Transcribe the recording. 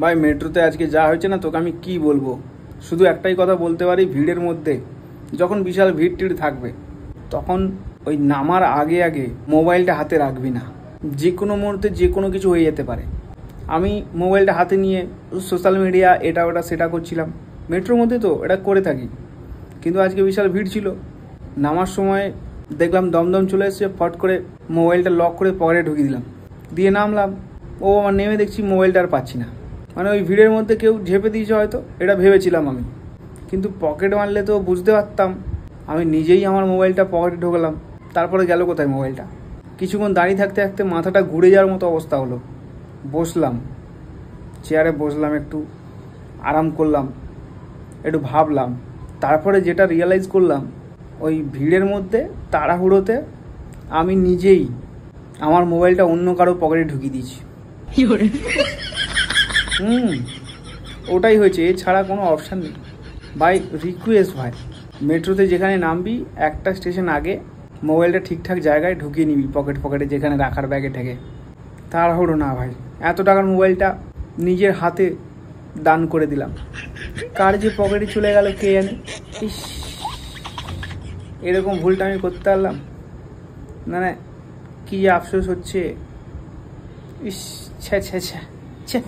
ভাই মেট্রোতে আজকে যা হয়েছে না তোকে আমি কি বলবো, শুধু একটাই কথা বলতে পারি, ভিড়ের মধ্যে যখন বিশাল ভিড় টিড় থাকবে তখন ওই নামার আগে আগে মোবাইলটা হাতে রাখবি না। যে কোনো মুহূর্তে যে কোনো কিছু হয়ে যেতে পারে। আমি মোবাইলটা হাতে নিয়ে সোশ্যাল মিডিয়া এটা ওটা সেটা করছিলাম, মেট্রোর মধ্যে তো এটা করে থাকি, কিন্তু আজকে বিশাল ভিড় ছিল। নামার সময় দেখলাম দমদম চলে এসেছে, ফট করে মোবাইলটা লক করে পকেটে ঢুকিয়ে দিলাম, দিয়ে নামলাম। আমার নেমে দেখছি মোবাইলটা আর পাচ্ছি না। মানে ওই ভিড়ের মধ্যে কেউ ঝেপে দিয়েছে হয়তো, এটা ভেবেছিলাম আমি, কিন্তু পকেট মারলে তো বুঝতে পারতাম। আমি নিজেই আমার মোবাইলটা পকেটে ঢোকালাম, তারপরে গেল কোথায় মোবাইলটা। কিছুক্ষণ দাঁড়িয়ে থাকতে থাকতে মাথাটা ঘুরে যাওয়ার মতো অবস্থা হলো। বসলাম, চেয়ারে বসলাম, একটু আরাম করলাম, একটু ভাবলাম, তারপরে যেটা রিয়েলাইজ করলাম, ওই ভিড়ের মধ্যে তাড়াহুড়োতে আমি নিজেই আমার মোবাইলটা অন্য কারো পকেটে ঢুকিয়ে দিয়েছি। ওটাই হয়েছে, এছাড়া কোনো অপশান নেই। ভাই রিকোয়েস্ট, ভাই মেট্রোতে যেখানে নামবি একটা স্টেশন আগে মোবাইলটা ঠিকঠাক জায়গায় ঢুকিয়ে নিবি, পকেটে যেখানে রাখার ব্যাগে থেকে। তাড়াহুড়ো না ভাই, এত টাকার মোবাইলটা নিজের হাতে দান করে দিলাম, কার যে পকেটে চলে গেল কে জানে। ইস, এরকম ভুলটা আমি করতে পারলাম না, কি আফসোস হচ্ছে। ইস, ছ্যা ছ্যা ছ্যা ছ্যা।